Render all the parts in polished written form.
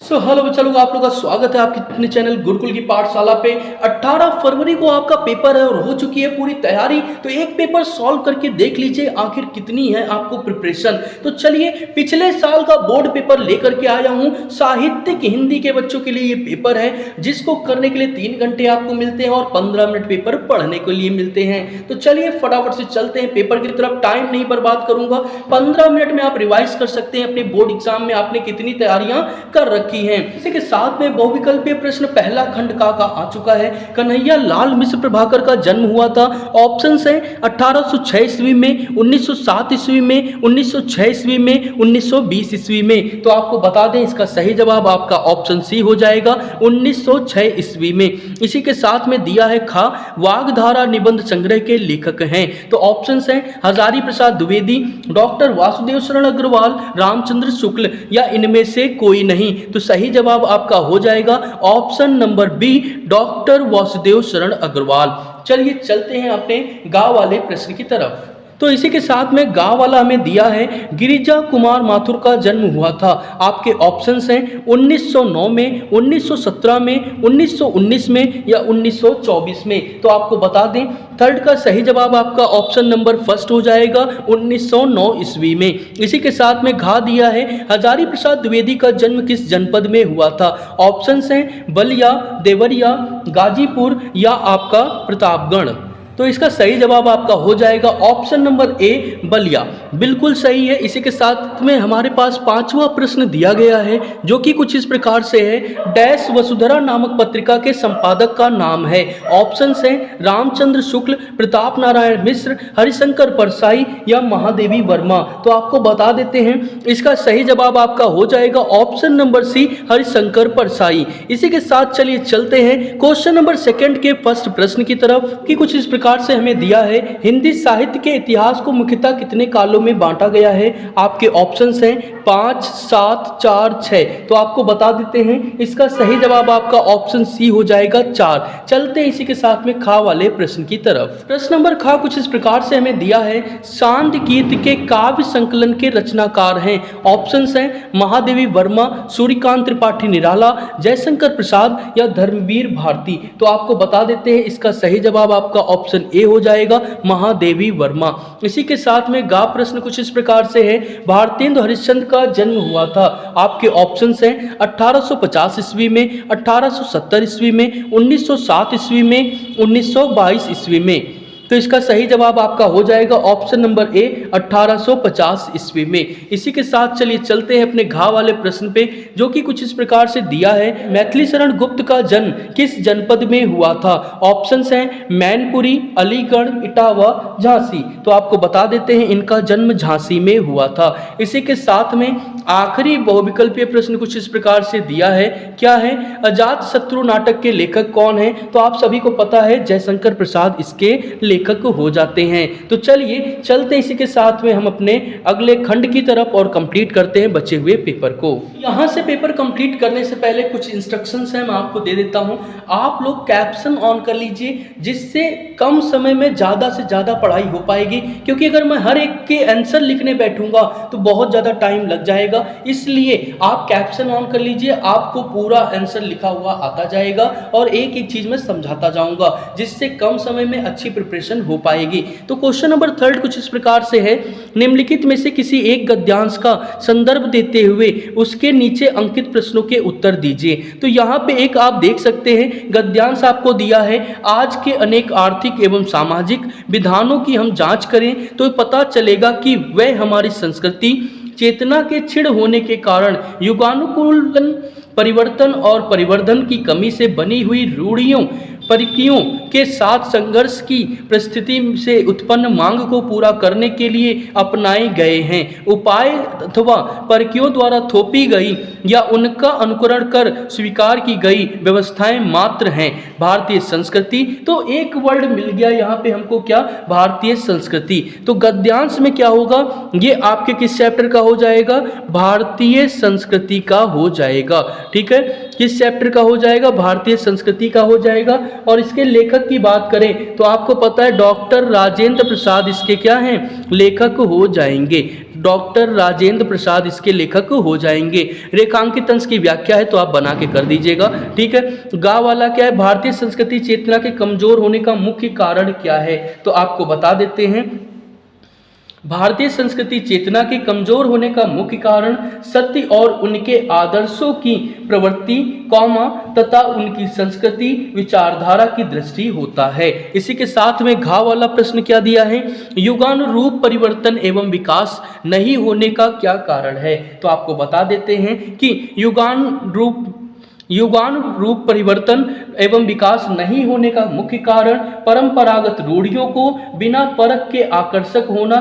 Hello बच्चा लोग, आप लोग का स्वागत है आपके अपने चैनल गुरुकुल की पाठशाला पे। 18 फरवरी को आपका पेपर है और हो चुकी है पूरी तैयारी। तो एक पेपर सॉल्व करके देख लीजिए आखिर कितनी है आपको प्रिपरेशन। तो चलिए, पिछले साल का बोर्ड पेपर लेकर के आया हूँ। साहित्य की हिंदी के बच्चों के लिए ये पेपर है, जिसको करने के लिए 3 घंटे आपको मिलते हैं और 15 मिनट पेपर पढ़ने के लिए मिलते हैं। तो चलिए फटाफट से चलते हैं पेपर की तरफ। टाइम नहीं बर्बाद करूंगा, 15 मिनट में आप रिवाइज कर सकते हैं अपने बोर्ड एग्जाम में आपने कितनी तैयारियां कर रखी हैं। इसी के साथ में बहुविकल्पीय प्रश्न पहला खंड का आ चुका है। कन्हैया लाल मिश्र प्रभाकर का जन्म हुआ था। ऑप्शंस हैं 1806 ईस्वी में, 1907 ईस्वी में, 1906 ईस्वी में, 1920 ईस्वी में। तो आपको बता दें इसका सही जवाब आपका ऑप्शन सी हो जाएगा, 1906 ईस्वी में। इसी के साथ में दिया है खा वाग्धारा निबंध संग्रह के लेखक हैं। तो ऑप्शंस हैं हजारी प्रसाद द्विवेदी, डॉक्टर वासुदेव शरण अग्रवाल, रामचंद्र शुक्ल या इनमें से कोई नहीं। तो सही जवाब आपका हो जाएगा option number B, doctor Vasudev Sharan Agrawal. चलिए चलते हैं अपने गांव वाले प्रश्न की तरफ। तो इसी के साथ में गांव वाला हमें दिया है गिरिजा कुमार माथुर का जन्म हुआ था। आपके ऑप्शंस हैं 1909 में, 1917 में, 1919 में या 1924 में। तो आपको बता दें थर्ड का सही जवाब आपका ऑप्शन नंबर फर्स्ट हो जाएगा, 1909 ईस्वी में। इसी के साथ में घा दिया है हजारी प्रसाद द्विवेदी का जन्म किस जनपद में हुआ था। ऑप्शंस हैं बलिया, देवरिया, गाजीपुर या आपका प्रतापगढ़। तो इसका सही जवाब आपका हो जाएगा ऑप्शन नंबर ए, बलिया। बिल्कुल सही है। इसी के साथ में हमारे पास 5वां प्रश्न दिया गया है, जो कि कुछ इस प्रकार से है। डैश वसुंधरा नामक पत्रिका के संपादक का नाम है। ऑप्शंस हैं रामचंद्र शुक्ल, प्रताप नारायण मिश्र, हरिशंकर परसाई या महादेवी वर्मा। तो आपको बता देते हैं इसका सही जवाब आपका हो जाएगा option number C, Harishankar Parsai. इसी के साथ चलिए चलते हैं क्वेश्चन नंबर 2 के फर्स्ट प्रश्न की तरफ, कि कुछ इस प्रकार से हमें दिया है हिंदी साहित्य के इतिहास को मुख्यतः कितने कालों में बांटा गया है। आपके ऑप्शंस हैं 5, 7, 4, 6। तो आपको बता देते हैं इसका सही जवाब आपका ऑप्शन सी हो जाएगा 4। चलते हैं इसी के साथ में खा वाले प्रश्न की तरफ। प्रश्न नंबर खा कुछ इस प्रकार से हमें दिया है सांध्य गीत के काव्य संकलन के रचनाकार हैं। ऑप्शंस हैं महादेवी वर्मा, सूर्यकांत त्रिपाठी निराला, जयशंकर प्रसाद या धर्मवीर भारती। तो आपको बता देते हैं इसका सही जवाब आपका ऑप्शन ए हो जाएगा, महादेवी वर्मा। इसी के साथ में गा प्रश्न कुछ इस प्रकार से है। भारतेंदु हरिश्चंद्र का जन्म हुआ था। आपके ऑप्शंस हैं 1850 ईस्वी में, 1870 ईस्वी में, 1907 ईस्वी में, 1922 ईस्वी में। तो इसका सही जवाब आपका हो जाएगा ऑप्शन नंबर ए, 1850 ईस्वी में। इसी के साथ चलिए चलते हैं अपने घा वाले प्रश्न पे, जो कि कुछ इस प्रकार से दिया है। मैथिली शरण गुप्त का जन्म किस जनपद में हुआ था। ऑप्शंस हैं मैनपुरी, अलीगढ़, इटावा, झांसी। तो आपको बता देते हैं इनका जन्म झांसी में हुआ था। इसी के साथ में आखिरी बहुविकल्पीय प्रश्न कुछ इस प्रकार से दिया है। क्या है अजात शत्रु नाटक के लेखक कौन है। तो आप सभी को पता है जयशंकर प्रसाद इसके लेखक हो जाते हैं। तो चलिए चलते इसी के साथ में हम अपने अगले खंड की तरफ और कंप्लीट करते हैं बचे हुए पेपर को। यहाँ से पेपर कंप्लीट करने से पहले कुछ इंस्ट्रक्शंस हैं, मैं आपको दे देता हूँ। आप लोग कैप्शन ऑन कर लीजिए, जिससे कम समय में ज़्यादा से ज़्यादा पढ़ाई हो पाएगी। क्योंकि अगर मैं हर एक के आंसर लिखने बैठूंगा तो बहुत ज़्यादा टाइम लग जाएगा। इसलिए आप कैप्शन ऑन कर लीजिए, आपको पूरा आंसर लिखा हुआ आता जाएगा और एक एक चीज़ में समझाता जाऊँगा, जिससे कम समय में अच्छी प्रिपरेशन हो पाएगी। तो क्वेश्चन नंबर 3 कुछ इस प्रकार से है। निम्नलिखित में से किसी एक गद्यांश का संदर्भ देते हुए उसके नीचे अंकित प्रश्नों के उत्तर दीजिए। तो यहाँ पे एक आप देख सकते हैं गद्यांश आपको दिया है, आज के अनेक आर्थिक एवं सामाजिक विधानों की हम जांच करें तो पता चलेगा कि वह हमारी संस्कृति चेतना के क्षीण होने के कारण युगानुकूलन परिवर्तन और परिवर्धन की कमी से बनी हुई रूढ़ियों परिकियों के साथ संघर्ष की परिस्थिति से उत्पन्न मांग को पूरा करने के लिए अपनाए गए हैं। उपाय अथवा परिकियों द्वारा थोपी गई या उनका अनुकरण कर स्वीकार की गई व्यवस्थाएं मात्र हैं। भारतीय संस्कृति, तो एक वर्ड मिल गया यहाँ पे हमको, क्या, भारतीय संस्कृति। तो गद्यांश में क्या होगा, ये आपके किस चैप्टर का हो जाएगा, भारतीय संस्कृति का हो जाएगा। ठीक है, किस चैप्टर का हो जाएगा, भारतीय संस्कृति का हो जाएगा। और इसके लेखक की बात करें तो आपको पता है डॉक्टर राजेंद्र प्रसाद इसके क्या हैं, लेखक हो जाएंगे। डॉक्टर राजेंद्र प्रसाद इसके लेखक हो जाएंगे। रेखांकित अंश की व्याख्या है तो आप बना के कर दीजिएगा, ठीक है। गा वाला क्या है, भारतीय संस्कृति चेतना के कमजोर होने का मुख्य कारण क्या है, तो आपको बता देते हैं। भारतीय संस्कृति चेतना के कमजोर होने का मुख्य कारण सत्य और उनके आदर्शों की प्रवृत्ति, तथा उनकी संस्कृति विचारधारा की दृष्टि होता है। इसी के साथ में घा वाला प्रश्न क्या दिया है, युगानुरूप परिवर्तन एवं विकास नहीं होने का क्या कारण है, तो आपको बता देते हैं कि युगानुरूप परिवर्तन एवं विकास नहीं होने का मुख्य कारण परंपरागत रूढ़ियों को बिना परख के आकर्षक होना,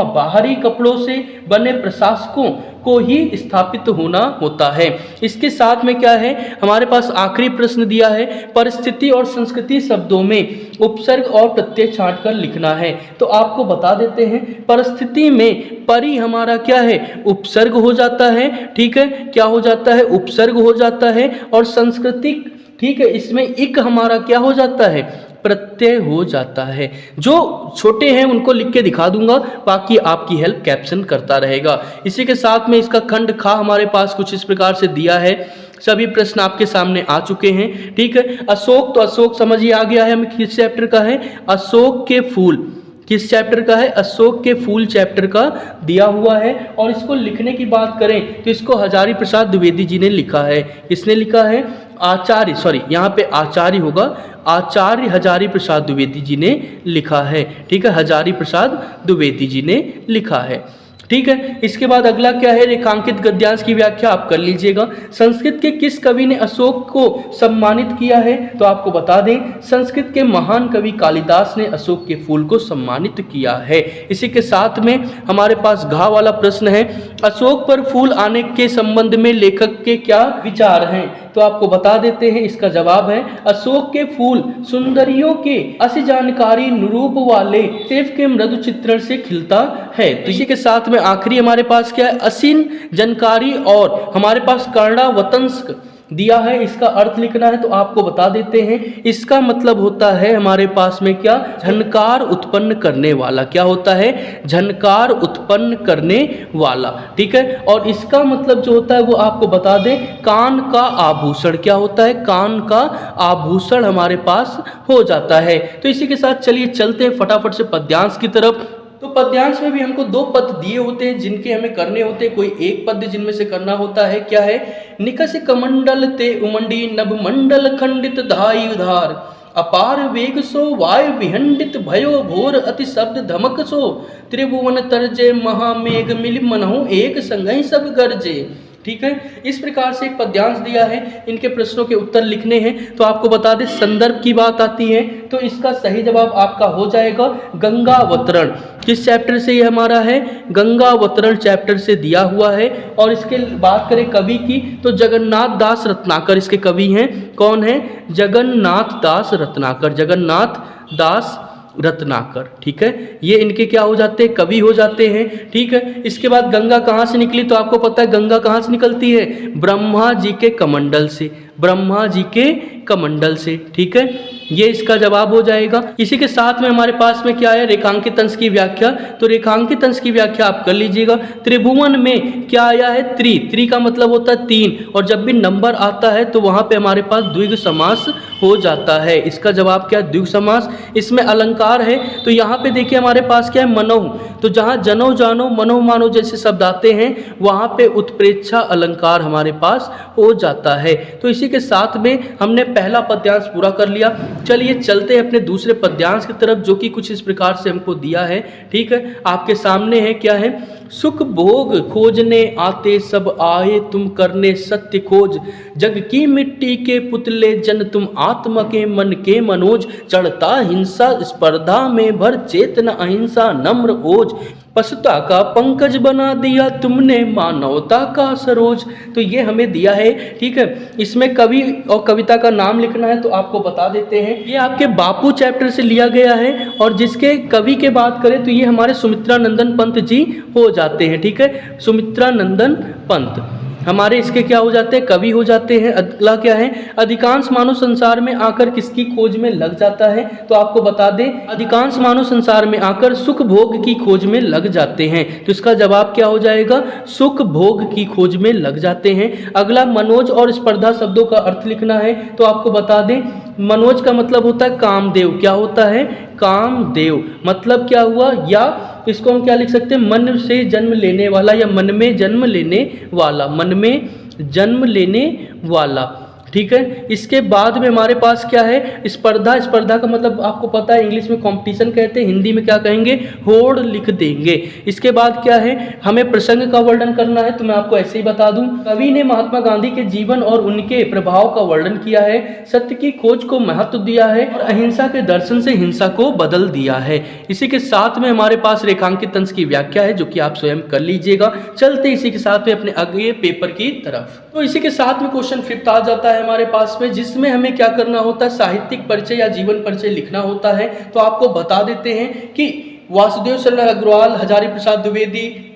बाहरी कपड़ों से बने प्रशासकों को ही स्थापित होना होता है। इसके साथ में क्या है, हमारे पास आखिरी प्रश्न दिया है, परिस्थिति और संस्कृति शब्दों में उपसर्ग और प्रत्यय छांट कर लिखना है, तो आपको बता देते हैं। परिस्थिति में परि हमारा क्या है, उपसर्ग हो जाता है, ठीक है, क्या हो जाता है, उपसर्ग हो जाता है। और सांस्कृतिक, ठीक है, इसमें इक हमारा क्या हो जाता है, प्रत्यय हो जाता है। जो छोटे हैं उनको लिख के दिखा दूंगा, बाकी आपकी हेल्प कैप्शन करता रहेगा। इसी के साथ में इसका खंड खा हमारे पास कुछ इस प्रकार से दिया है। सभी प्रश्न आपके सामने आ चुके हैं, ठीक है। अशोक, तो अशोक समझिए आ गया है, हमें किस चैप्टर का है, अशोक के फूल, किस चैप्टर का है, अशोक के फूल चैप्टर का दिया हुआ है। और इसको लिखने की बात करें तो इसको हजारी प्रसाद द्विवेदी जी ने लिखा है। किसने लिखा है, आचार्य, सॉरी यहाँ पे आचार्य होगा, आचार्य हजारी प्रसाद द्विवेदी जी ने लिखा है, ठीक है, हजारी प्रसाद द्विवेदी जी ने लिखा है, ठीक है। इसके बाद अगला क्या है, रेखांकित गद्यांश की व्याख्या आप कर लीजिएगा। संस्कृत के किस कवि ने अशोक को सम्मानित किया है, तो आपको बता दें, संस्कृत के महान कवि कालिदास ने अशोक के फूल को सम्मानित किया है। इसी के साथ में हमारे पास घा वाला प्रश्न है, अशोक पर फूल आने के संबंध में लेखक के क्या विचार हैं, तो आपको बता देते हैं। इसका जवाब है, अशोक के फूल सुंदरियों के असी जानकारी निरूप वाले सेव के मृदु चित्रण से खिलता है। तो इसी के साथ में आखिरी हमारे पास क्या है, असीन जानकारी, और हमारे पास कर्णावतंस दिया है, इसका अर्थ लिखना है, तो आपको बता देते हैं। इसका मतलब होता है हमारे पास में क्या, झनकार उत्पन्न करने वाला, क्या होता है, झनकार उत्पन्न करने वाला, ठीक है। और इसका मतलब जो होता है वो आपको बता दें, कान का आभूषण, क्या होता है, कान का आभूषण हमारे पास हो जाता है। तो इसी के साथ चलिए चलते हैं फटाफट से पद्यांश की तरफ। तो पद्यांश में भी हमको दो पद दिए होते हैं जिनके हमें करने होते हैं, कोई एक पद जिनमें से करना होता है, क्या है, निकस कमंडल ते उमंडी नभ मंडल खंडित धाई उधार, अपार वेग सो वायु विहंडित भयो घोर अति शब्द धमक सो, त्रिभुवन तरजे महामेघ मिल मनहु एक संगहि सब गरजे, ठीक है। इस प्रकार से एक पद्यांश दिया है, इनके प्रश्नों के उत्तर लिखने हैं। तो आपको बता दें, संदर्भ की बात आती है तो इसका सही जवाब आपका हो जाएगा गंगावतरण। किस चैप्टर से ये हमारा है, गंगावतरण चैप्टर से दिया हुआ है। और इसके बात करें कवि की तो जगन्नाथ दास रत्नाकर इसके कवि हैं। कौन है, जगन्नाथ दास रत्नाकर, जगन्नाथ दास रत्नाकर, ठीक है। ये इनके क्या हो जाते हैं, कवि हो जाते हैं, ठीक है। इसके बाद गंगा कहाँ से निकली, तो आपको पता है गंगा कहाँ से निकलती है, ब्रह्मा जी के कमंडल से, ब्रह्मा जी के कमंडल से, ठीक है। ये इसका जवाब हो जाएगा। इसी के साथ में हमारे पास में क्या है, रेखांकित अंश की व्याख्या। तो रेखांकित अंश की व्याख्या आप कर लीजिएगा। त्रिभुवन में क्या आया है, त्रि, त्रि का मतलब होता है तीन, और जब भी नंबर आता है तो वहां पे हमारे पास द्विगु समास हो जाता है। इसका जवाब क्या है, द्विगु समास। इसमें अलंकार है तो यहाँ पे देखिए हमारे पास क्या है, मनोह, तो जहाँ जनो जानो मनोह मानो जैसे शब्द आते हैं वहां पे उत्प्रेक्षा अलंकार हमारे पास हो जाता है। तो इसी के साथ में हमने पहला पद्यांश पूरा कर लिया। चलिए चलते हैं अपने दूसरे पद्यांश की तरफ, जो कि कुछ इस प्रकार से हमको दिया है, ठीक है। आपके सामने है, क्या है, सुख भोग खोजने आते सब आए तुम करने सत्य खोज, जग की मिट्टी के पुतले जन तुम आत्मा के मन के मनोज, चढ़ता हिंसा स्पर्धा में भर चेतना अहिंसा नम्र ओज, पशुता का पंकज बना दिया तुमने मानवता का सरोज। तो ये हमें दिया है, ठीक है। इसमें कवि और कविता का नाम लिखना है तो आपको बता देते हैं। ये आपके बापू चैप्टर से लिया गया है, और जिसके कवि के बात करें तो ये हमारे सुमित्रा नंदन पंत जी हो जाते हैं, ठीक है, सुमित्रा नंदन पंत। हमारे इसके क्या हो जाते हैं, कवि हो जाते हैं। अगला क्या है, अधिकांश मानव संसार में आकर किसकी खोज में लग जाता है, तो आपको बता दें अधिकांश मानव संसार में आकर सुख भोग की खोज में लग जाते हैं। तो इसका जवाब क्या हो जाएगा, सुख भोग की खोज में लग जाते हैं। अगला मनोज और स्पर्धा शब्दों का अर्थ लिखना है, तो आपको बता दें मनोज का मतलब होता है कामदेव। क्या होता है, कामदेव। मतलब क्या हुआ, या इसको हम क्या लिख सकते हैं, मन से जन्म लेने वाला या मन में जन्म लेने वाला, मन में जन्म लेने वाला। ठीक है, इसके बाद में हमारे पास क्या है, स्पर्धा। स्पर्धा का मतलब आपको पता है, इंग्लिश में कंपटीशन कहते हैं, हिंदी में क्या कहेंगे, होड़ लिख देंगे। इसके बाद क्या है, हमें प्रसंग का वर्णन करना है, तो मैं आपको ऐसे ही बता दूं, कवि ने महात्मा गांधी के जीवन और उनके प्रभाव का वर्णन किया है, सत्य की खोज को महत्व दिया है और अहिंसा के दर्शन से हिंसा को बदल दिया है। इसी के साथ में हमारे पास रेखांकित अंश की व्याख्या है, जो कि आप स्वयं कर लीजिएगा। चलते इसी के साथ में अपने अगले पेपर की तरफ। तो इसी के साथ में क्वेश्चन 5 आ जाता है हमारे पास में, जिसमें हमें क्या करना होता है, साहित्यिक परिचय या जीवन परिचय लिखना होता है। तो आपको बता देते हैं कि वासुदेव शरण अग्रवाल, हजारी प्रसाद द्विवेदी,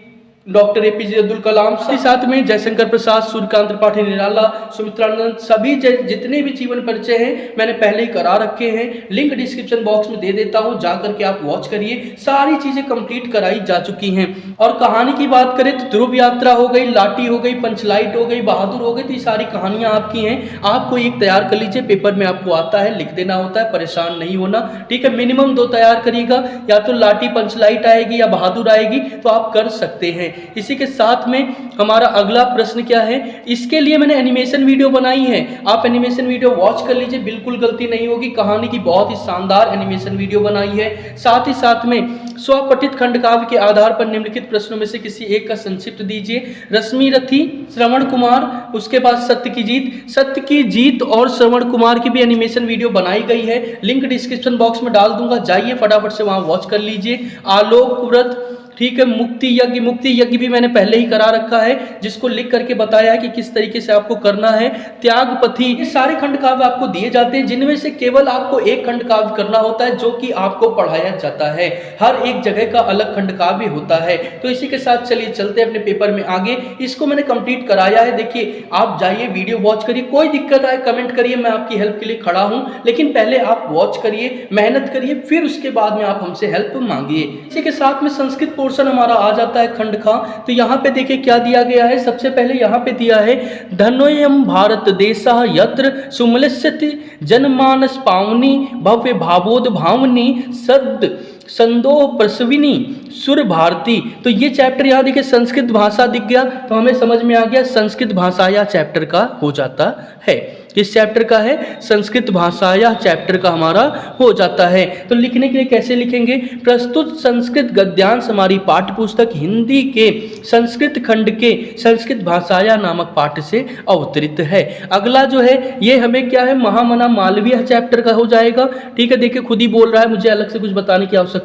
डॉक्टर एपीजे अब्दुल कलाम, साथ में जयशंकर प्रसाद, सूर्यकांत त्रिपाठी निराला, सुमित्रानंद, सभी जितने भी जीवन परिचय हैं मैंने पहले ही करा रखे हैं। लिंक डिस्क्रिप्शन बॉक्स में दे देता हूं, जा करके आप वॉच करिए। सारी चीजें कंप्लीट कराई जा चुकी हैं। और कहानी की बात करें तो ध्रुव यात्रा हो गई, लाठी हो गई, पंचलाइट हो गई, बहादुर हो गई, तो ये सारी कहानियां आपकी हैं। आपको एक तैयार कर लीजिए, पेपर में आपको आता है, लिख देना होता है, परेशान नहीं होना। ठीक है, मिनिमम 2 तैयार करिएगा, या तो लाठी पंचलाइट आएगी या बहादुर आएगी, तो आप कर सकते हैं। इसी के साथ में हमारा अगला प्रश्न क्या है, इसके लिए मैंने एनिमेशन वीडियो बनाई है, आप एनिमेशन वीडियो वॉच कर लीजिए, बिल्कुल गलती नहीं होगी। कहानी की बहुत ही शानदार एनिमेशन वीडियो बनाई है। साथ ही साथ में स्वपठित खंड काव्य के आधार पर निम्नलिखित प्रश्नों में से किसी एक का संक्षिप्त दीजिए। रश्मि रथी, श्रवण कुमार, उसके बाद सत्य की जीत। सत्य की जीत और श्रवण कुमार की भी एनिमेशन वीडियो बनाई गई है, लिंक डिस्क्रिप्शन बॉक्स में डाल दूंगा, जाइए फटाफट से वहां वॉच कर लीजिए। आलोक व्रत, ठीक है, मुक्ति यज्ञ, मुक्ति यज्ञ भी मैंने पहले ही करा रखा है, जिसको लिख करके बताया है कि किस तरीके से आपको करना है। त्यागपथी, ये सारे खंड काव्य आपको दिए जाते हैं, जिनमें से केवल आपको एक खंड काव्य करना होता है, जो कि आपको पढ़ाया जाता है। हर एक जगह का अलग खंड काव्य होता है। तो इसी के साथ चलिए चलते हैं अपने पेपर में आगे। इसको मैंने कंप्लीट कराया है, देखिए आप जाइए वीडियो वॉच करिए, कोई दिक्कत आए कमेंट करिए, मैं आपकी हेल्प के लिए खड़ा हूं। लेकिन पहले आप वॉच करिए, मेहनत करिए, फिर उसके बाद में आप हमसे हेल्प मांगिए। इसी के साथ में संस्कृत पोर्शन हमारा आ जाता है खंड का। तो यहाँ पे देखिए क्या दिया गया है, सबसे पहले यहाँ पे दिया है, धनोयम भारत देशः यत्र सुमलिष्यति जनमानस पावनी भव्य भावोद भावनी सद संदोह प्रसविनी सुर भारती। तो ये चैप्टर यहाँ देखिए संस्कृत भाषा दिख गया, तो हमें समझ में आ गया संस्कृत भाषा या चैप्टर का हो जाता है। किस चैप्टर का है, संस्कृत भाषा या चैप्टर का हमारा हो जाता है। तो लिखने के लिए कैसे लिखेंगे, प्रस्तुत संस्कृत गद्यांश हमारी पाठ्य पुस्तक हिंदी के संस्कृत खंड के संस्कृत भाषा या नामक पाठ से अवतरित है। अगला जो है ये हमें क्या है, महामना मालवीय चैप्टर का हो जाएगा। ठीक है, देखिए खुद ही बोल रहा है, मुझे अलग से कुछ बताने की आवश्यकता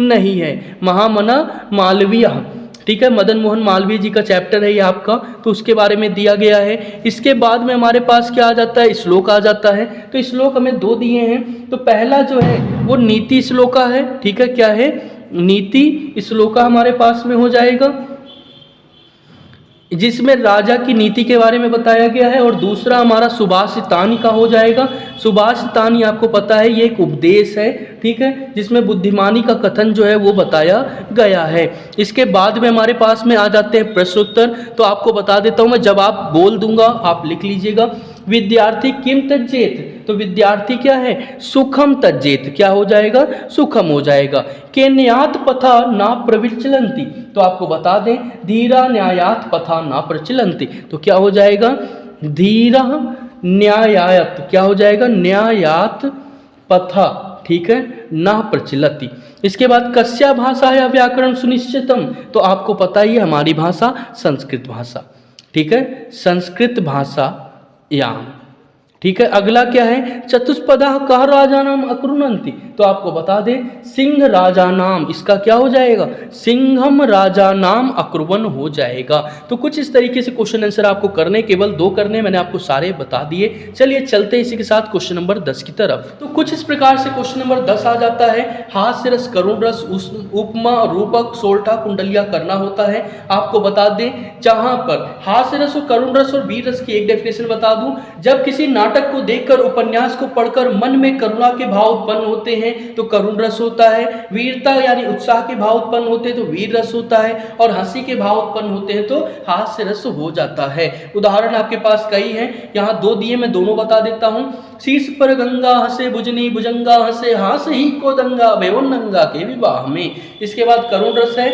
नहीं है। महामना मालवीय, ठीक है, मदन मोहन मालवीय जी का चैप्टर है ये आपका, तो उसके बारे में दिया गया है। इसके बाद में हमारे पास क्या आ जाता है, श्लोक आ जाता है। तो श्लोक हमें 2 दिए हैं। तो पहला जो है वो नीति श्लोका है, ठीक है, क्या है, नीति श्लोका हमारे पास में हो जाएगा, जिसमें राजा की नीति के बारे में बताया गया है। और दूसरा हमारा सुभाषितानी का हो जाएगा। सुभाषितानी आपको पता है ये एक उपदेश है, ठीक है, जिसमें बुद्धिमानी का कथन जो है वो बताया गया है। इसके बाद में हमारे पास में आ जाते हैं प्रश्नोत्तर। तो आपको बता देता हूं मैं, जब आप बोल दूंगा आप लिख लीजिएगा। विद्यार्थी किम तज्जेत, तो विद्यार्थी क्या है, सुखम तज्जेत, क्या हो जाएगा, सुखम हो जाएगा। के न्यात पथा ना प्रविचलंती, तो आपको बता दें धीरा न्यायात पथा ना प्रचलंती, तो क्या हो जाएगा, धीरा न्यायात, क्या हो जाएगा, न्यायात पथा, ठीक है, ना प्रचलति। इसके बाद कस्या भाषा या व्याकरण सुनिश्चितम, तो आपको पता ही है हमारी भाषा संस्कृत भाषा, ठीक है, संस्कृत भाषा याम ठीक है। अगला क्या है, चतुष्पदा कह राजा नाम अक्रुनंती, तो आपको बता दें सिंह राजा नाम, इसका क्या हो जाएगा, सिंघम राजा नाम अक्रुवन हो जाएगा। तो कुछ इस तरीके से क्वेश्चन आंसर आपको करने, केवल 2 करने, मैंने आपको सारे बता दिए। चलिए चलते हैं इसी के साथ क्वेश्चन नंबर 10 की तरफ। तो कुछ इस प्रकार से क्वेश्चन नंबर 10 आ जाता है, हास्य रस, करुण रस, उपमा, रूपक, सोल्टा, कुंडलिया करना होता है। आपको बता दें जहां पर हास्य रस और करुण रस और वीर रस की एक डेफिनेशन बता दूं, जब किसी नाटक को देखकर, उपन्यास को पढ़कर मन में करुणा के भाव उत्पन्न होते हैं तो करुण रस होता है, वीरता यानी उत्साह के भाव उत्पन्न होते हैं तो वीर रस होता है, और हंसी के भाव उत्पन्न होते हैं तो हास्य रस हो जाता है। उदाहरण आपके पास कई हैं, यहाँ 2 दिए, मैं दोनों बता देता हूं। शीश पर गंगा हंसे भुजनी भुजंगा हंसे, हास ही को दंगा बेवन नंगा के विवाह में। इसके बाद करुण रस है,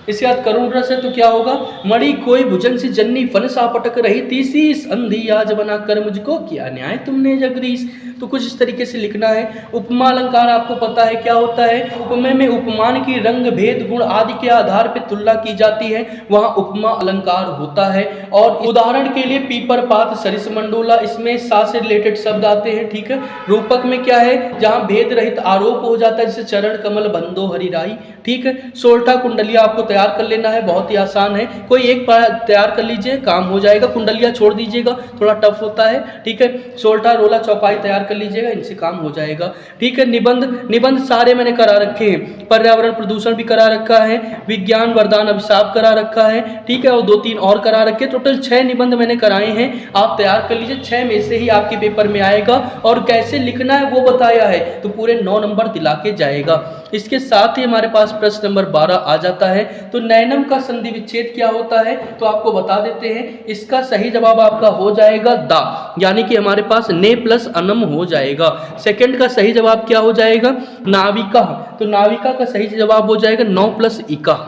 इसके बाद करुण रस है तो क्या होगा, मणि कोई भुजंग से जन्नी फनसा पटक रही तीसी, अंधी आज बना कर मुझको किया न्याय तुमने जगदीश। तो कुछ इस तरीके से लिखना है। उपमा अलंकार आपको पता है क्या होता है, उपमे में उपमान की रंग भेद गुण आदि के आधार पर तुलना की जाती है, वहां उपमा अलंकार होता है। और उदाहरण के लिए पीपर पात सरिस मंडोला, इसमें सा से रिलेटेड शब्द आते हैं। ठीक है। रूपक में क्या है, जहां भेद रहित आरोप हो जाता है, जैसे चरण कमल बंदो हरिराई। ठीक है। सोल्टा कुंडलिया आपको तैयार कर लेना है, बहुत ही आसान है, कोई एक तैयार कर लीजिए काम हो जाएगा, कुंडलिया छोड़ दीजिएगा थोड़ा टफ होता है। ठीक है। सोल्टा रोला चौपाई तैयार कर लीजिएगा, इनसे काम हो जाएगा। ठीक है। निबंध सारे मैंने करा रखे हैं, पर्यावरण प्रदूषण भी करा रखा है, विज्ञान वरदान अभिशाप करा रखा है। ठीक है। और 2-3 और करा रखे, टोटल 6 निबंध मैंने कराए हैं, आप तैयार कर लीजिए, 6 में से ही आपके पेपर में आएगा। और कैसे लिखना है वो बताया है, तो पूरे 9 नंबर दिला के जाएगा। इसके साथ ही हमारे पास प्रश्न नंबर 12 आ जाता है। तो नैनम का संधि विच्छेद क्या होता है, तो आपको बता देते हैं, इसका सही जवाब आपका हो जाएगा दा, यानी कि हमारे पास ने प्लस अनम हो जाएगा। सेकंड का सही जवाब क्या हो जाएगा, नाविका, तो नाविका का सही जवाब हो जाएगा 9 प्लस इका।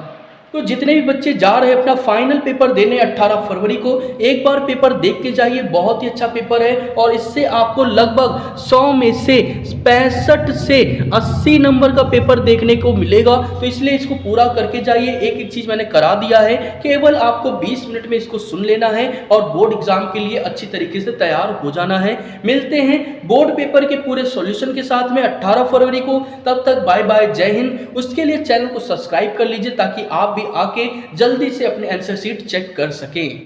तो जितने भी बच्चे जा रहे हैं अपना फाइनल पेपर देने 18 फरवरी को, एक बार पेपर देख के जाइए, बहुत ही अच्छा पेपर है। और इससे आपको लगभग 100 में से 65 से 80 नंबर का पेपर देखने को मिलेगा। तो इसलिए इसको पूरा करके जाइए। एक एक चीज़ मैंने करा दिया है, केवल आपको 20 मिनट में इसको सुन लेना है और बोर्ड एग्जाम के लिए अच्छी तरीके से तैयार हो जाना है। मिलते हैं बोर्ड पेपर के पूरे सॉल्यूशन के साथ में 18 फरवरी को। तब तक बाय बाय, जय हिंद। उसके लिए चैनल को सब्सक्राइब कर लीजिए ताकि आप भी आके जल्दी से अपने आंसर शीट चेक कर सकें।